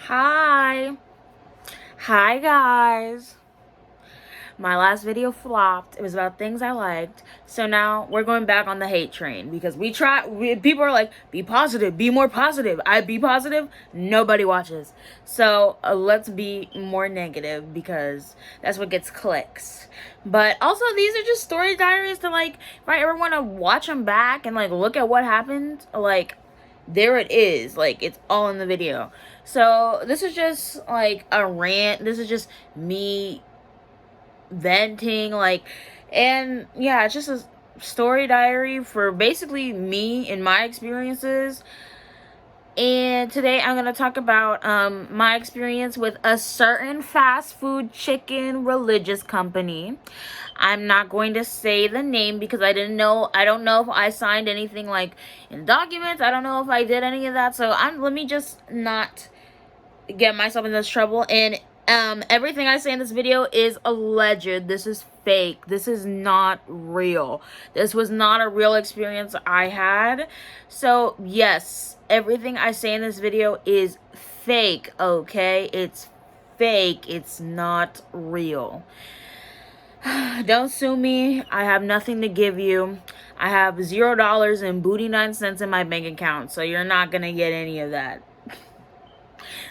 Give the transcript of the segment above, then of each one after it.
Hi. Hi, guys. My last video flopped. It was about things I liked. So now we're going back on the hate train because people are like, be positive, be more positive. I be positive. Nobody watches. So let's be more negative because that's what gets clicks. But also, these are just story diaries to like, if I ever want to watch them back and like look at what happened, like, there it is. Like, it's all in the video. So this is just like a rant. This is just me venting, like, and yeah, it's just a story diary for basically me and my experiences. And today I'm going to talk about my experience with a certain fast food chicken religious company. I'm not going to say the name because I don't know if I signed anything like in documents. I don't know if I did any of that. So let me just not get myself in this trouble. And everything I say in this video is alleged. This is fake. This is not real. This was not a real experience I had. So yes, everything I say in this video is fake, okay? It's fake. It's not real. Don't sue me. I have nothing to give you. I have $0 and booty 9 cents in my bank account, so you're not gonna get any of that.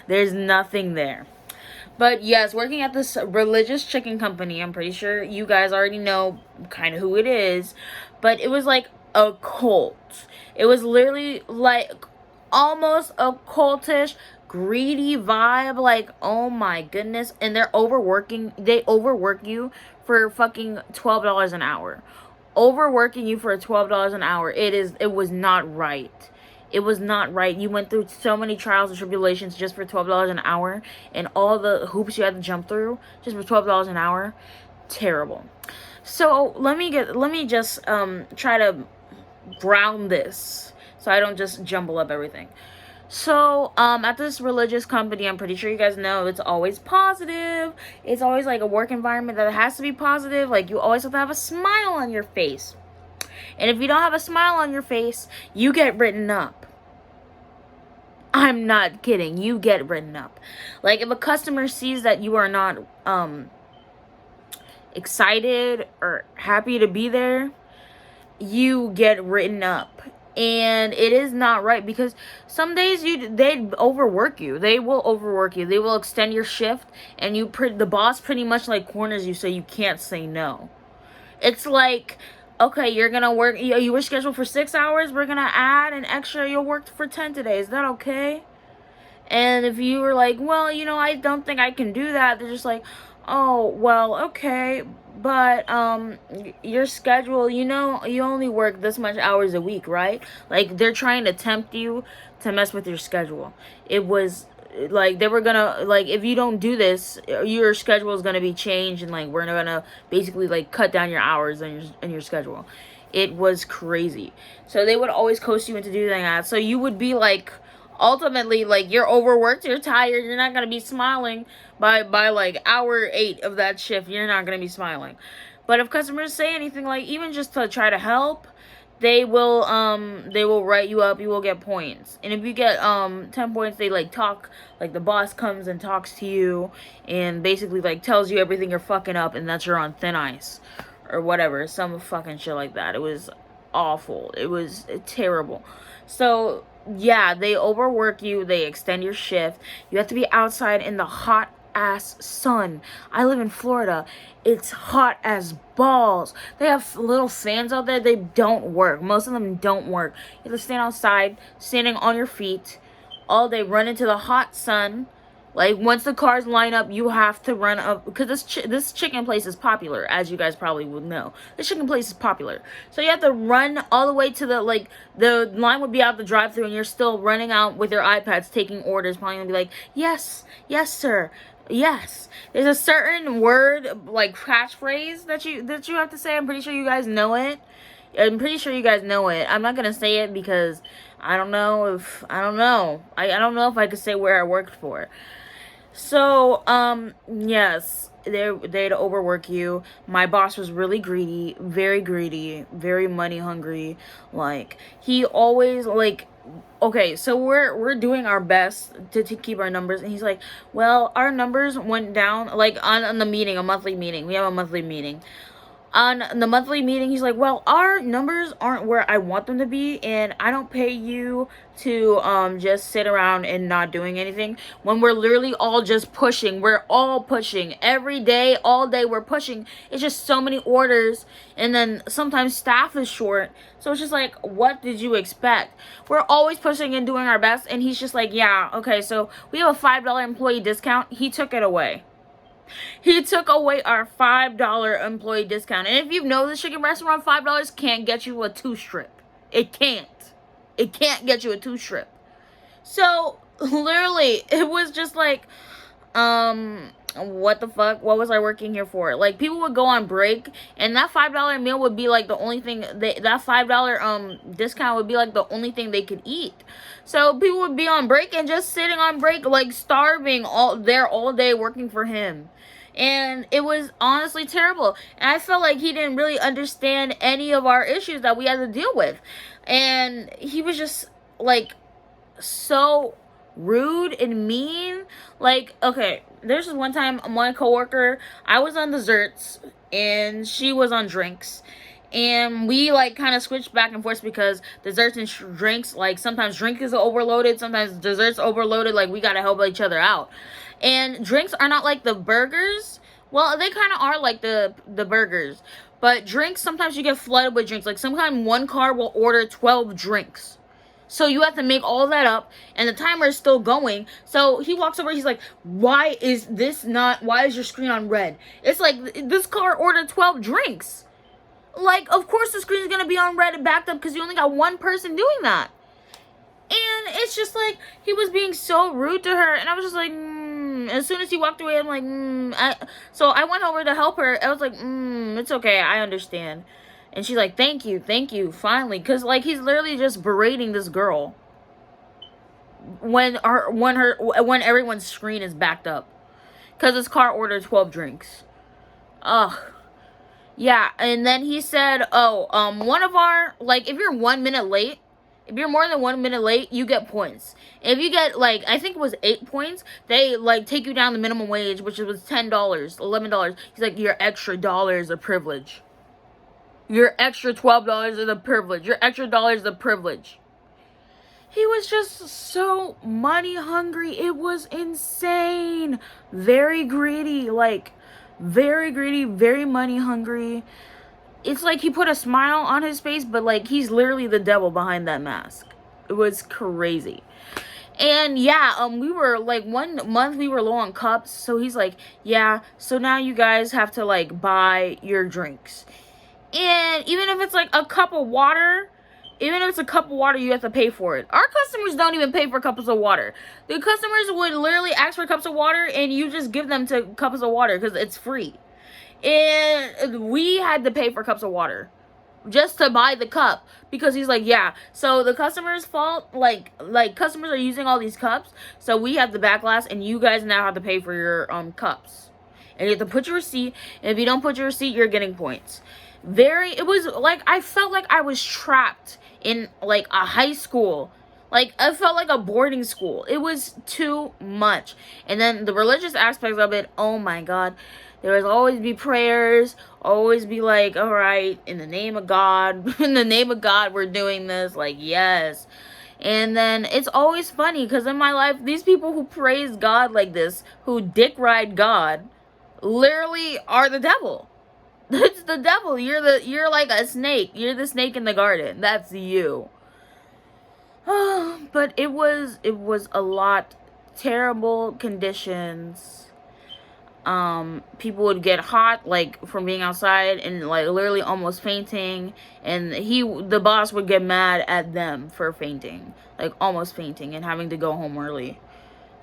There's nothing there. But yes, working at this religious chicken company, I'm pretty sure you guys already know kind of who it is. But it was like a cult. It was literally like almost a cultish, greedy vibe. Like, oh my goodness. And they're overworking. They overwork you for fucking $12 an hour. Overworking you for $12 an hour. It was not right. It was not right. You went through so many trials and tribulations just for $12 an hour, and all the hoops you had to jump through just for $12 an hour. Terrible. So let me just try to ground this so I don't just jumble up everything. So, at this religious company, I'm pretty sure you guys know it's always positive. It's always like a work environment that has to be positive. Like, you always have to have a smile on your face. And if you don't have a smile on your face, you get written up. I'm not kidding. You get written up. Like, if a customer sees that you are not excited or happy to be there, you get written up. And it is not right because some days they overwork you. They will overwork you. They will extend your shift, and the boss pretty much like corners you so you can't say no. It's like, okay, you're gonna work. You were scheduled for 6 hours. We're gonna add an extra. You'll work for 10 today. Is that okay? And if you were like, well, I don't think I can do that, they're just like, oh, well, okay, but your schedule, you only work this much hours a week, right? Like, they're trying to tempt you to mess with your schedule. It was like they were gonna, like, if you don't do this, your schedule is gonna be changed, and like we're gonna basically like cut down your hours in your schedule. It was crazy. So they would always coast you into doing that. So you would be like, ultimately, like, you're overworked, you're tired, you're not gonna be smiling by like hour 8 of that shift. You're not gonna be smiling. But if customers say anything, like, even just to try to help, they will write you up. You will get points. And if you get 10 points, they like talk, like the boss comes and talks to you and basically like tells you everything you're fucking up and that you're on thin ice or whatever, some fucking shit like that. It was awful. It was terrible. So yeah, they overwork you. They extend your shift. You have to be outside in the hot ass sun. I live in Florida. It's hot as balls. They have little fans out there. They don't work. Most of them don't work. You have to stand outside, standing on your feet all day, run into the hot sun. Like, once the cars line up, you have to run up, because this chicken place is popular, as you guys probably would know. This chicken place is popular. So you have to run all the way to the line would be out the drive-thru, and you're still running out with your iPads taking orders, probably gonna be like, yes, sir, yes. There's a certain word, like catchphrase that you have to say. I'm pretty sure you guys know it. I'm not gonna say it because I don't know if I don't know if I could say where I worked for. So, yes, they'd overwork you. My boss was really greedy, very money hungry. Like, he always, like, okay, so we're doing our best to keep our numbers, and he's like, well, our numbers went down, like on the meeting, a monthly meeting. We have a monthly meeting. On the monthly meeting, he's like, well, our numbers aren't where I want them to be, and I don't pay you to just sit around and not doing anything when we're literally all just pushing. We're all pushing every day, all day. We're pushing. It's just so many orders, and then sometimes staff is short, so it's just like, what did you expect? We're always pushing and doing our best, and he's just like, yeah, okay, so we have a $5 employee discount. He took it away. He took away our $5 employee discount. And if you know this chicken restaurant, $5 can't get you a 2-strip. It can't. It can't get you a 2-strip. So, literally, it was just like, what the fuck? What was I working here for? Like, people would go on break, and that $5 meal would be like the only thing, that $5 discount would be like the only thing they could eat. So people would be on break and just sitting on break, like starving all day working for him. And it was honestly terrible. And I felt like he didn't really understand any of our issues that we had to deal with. And he was just like so rude and mean. Like, okay, there's this one time, my coworker, I was on desserts and she was on drinks, and we like kind of switched back and forth because desserts and drinks, like sometimes drink is overloaded, sometimes desserts overloaded. Like, we gotta help each other out. And drinks are not like the burgers. Well, they kind of are like the burgers, but drinks, sometimes you get flooded with drinks. Like, sometimes one car will order 12 drinks. So you have to make all that up, and the timer is still going. So he walks over, he's like, why is your screen on red? It's like, this car ordered 12 drinks. Like, of course the screen is going to be on red and backed up because you only got one person doing that. And it's just like, he was being so rude to her, and I was just like, As soon as he walked away, I'm like, So I went over to help her. I was like, it's okay, I understand. And she's like, thank you, finally. Because, like, he's literally just berating this girl when everyone's screen is backed up. Because his car ordered 12 drinks. Ugh. Yeah, and then he said, one of our, like, if you're 1 minute late, if you're more than 1 minute late, you get points. If you get, like, I think it was 8 points, they, like, take you down the minimum wage, which was $10, $11. He's like, your extra dollar is a privilege. Your extra $12 is a privilege. Your extra dollar is a privilege. He was just so money hungry. It was insane. Very greedy. Like, very greedy, very money hungry. It's like he put a smile on his face, but like he's literally the devil behind that mask. It was crazy. And yeah, we were like 1 month we were low on cups, so he's like, yeah, so now you guys have to like buy your drinks. And even if it's like a cup of water, you have to pay for it. Our customers don't even pay for cups of water. The customers would literally ask for cups of water, and you just give them cups of water because it's free. And we had to pay for cups of water just to buy the cup, because he's like, yeah, so the customer's fault, like customers are using all these cups, so we have the backlash, and you guys now have to pay for your cups, and you have to put your receipt, and if you don't put your receipt, you're getting points. It was like, I felt like I was trapped in like a high school. Like, I felt like a boarding school. It was too much. And then the religious aspects of it, oh my God. There was always be prayers, always be like, all right, in the name of God, in the name of God, we're doing this. Like, yes. And then it's always funny because in my life, these people who praise God like this, who dick ride God, literally are the devil. It's the devil. You're like a snake. You're the snake in the garden. That's you. But it was a lot. Terrible conditions. People would get hot, like, from being outside and like literally almost fainting, and the boss would get mad at them for fainting, like almost fainting and having to go home early.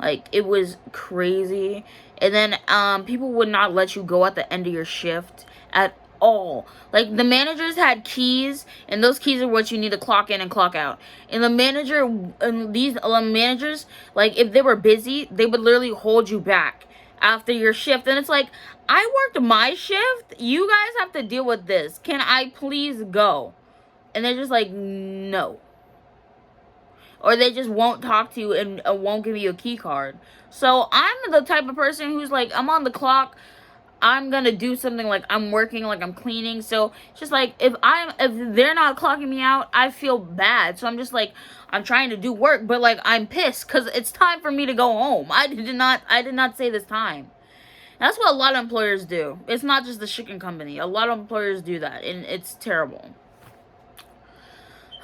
Like, it was crazy. And then people would not let you go at the end of your shift at all. Like, the managers had keys, and those keys are what you need to clock in and clock out. And these managers, like, if they were busy, they would literally hold you back after your shift. And it's like, I worked my shift. You guys have to deal with this. Can I please go? And they're just like, no. or they just won't talk to you and won't give you a key card. So I'm the type of person who's like, I'm on the clock, I'm gonna do something, like I'm working, like I'm cleaning. So it's just like, if they're not clocking me out, I feel bad. So I'm just like, I'm trying to do work, but like I'm pissed because it's time for me to go home. I did not say this time. That's what a lot of employers do. It's not just the chicken company. A lot of employers do that, and it's terrible.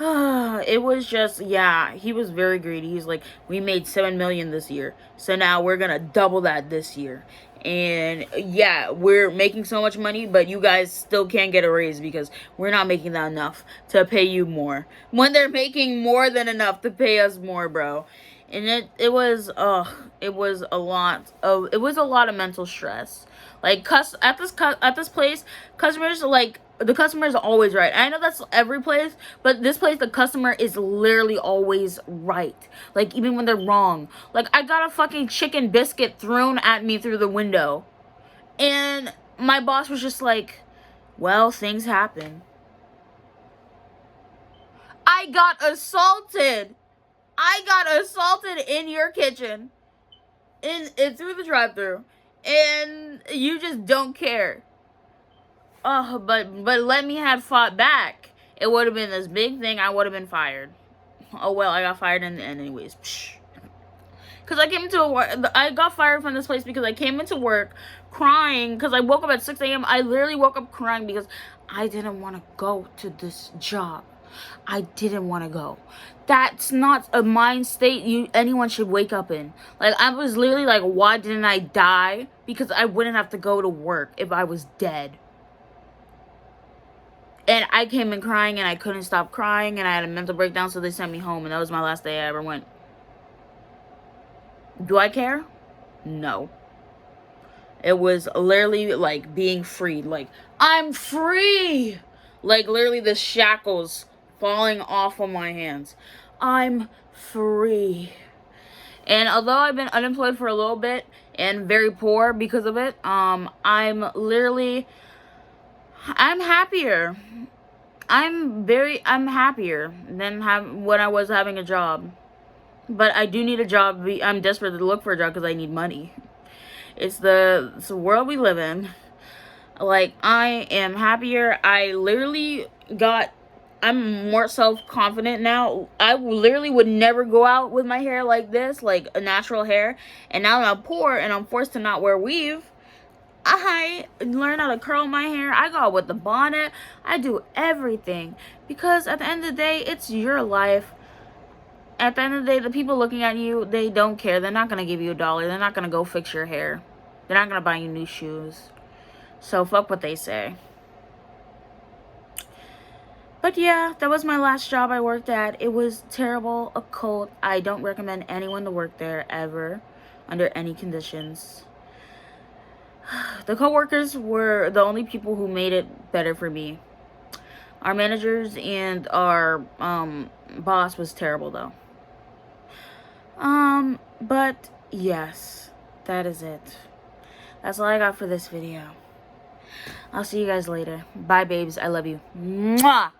It was just, yeah, he was very greedy. He's like, we made $7 million this year, so now we're gonna double that this year. And yeah, we're making so much money, but you guys still can't get a raise because we're not making that enough to pay you more, when they're making more than enough to pay us more, bro. And it was a lot of mental stress. Like, at this place, customers, like, the customer is always right. I know that's every place, but this place, the customer is literally always right. Like, even when they're wrong. Like, I got a fucking chicken biscuit thrown at me through the window, and my boss was just like, well, things happen. I got assaulted. In your kitchen, in through the drive-thru, and you just don't care. Oh, but let me have fought back, it would have been this big thing. I would have been fired. Oh well, I got fired in the end anyways. Because I got fired from this place because I came into work crying because I woke up at 6 a.m. I literally woke up crying because I didn't want to go to this job. I didn't want to go. That's not a mind state anyone should wake up in. Like, I was literally like, why didn't I die? Because I wouldn't have to go to work if I was dead. And I came in crying, and I couldn't stop crying, and I had a mental breakdown, so they sent me home, and that was my last day I ever went. Do I care? No. It was literally like being freed. Like, I'm free! Like, literally the shackles falling off of my hands. I'm free. And although I've been unemployed for a little bit and very poor because of it, I'm happier. I'm happier than when I was having a job. But I do need a job. I'm desperate to look for a job because I need money. It's the world we live in. Like, I am happier. I'm more self-confident now. I literally would never go out with my hair like this, like a natural hair. And now that I'm poor and I'm forced to not wear weave, I learn how to curl my hair. I go out with the bonnet. I do everything. Because at the end of the day, it's your life. At the end of the day, the people looking at you, they don't care. They're not going to give you $1. They're not going to go fix your hair. They're not going to buy you new shoes. So fuck what they say. But yeah, that was my last job I worked at. It was terrible, a cult. I don't recommend anyone to work there ever, under any conditions. The co-workers were the only people who made it better for me. Our managers and our boss was terrible though. But yes, that is it. That's all I got for this video. I'll see you guys later. Bye, babes. I love you. Mwah!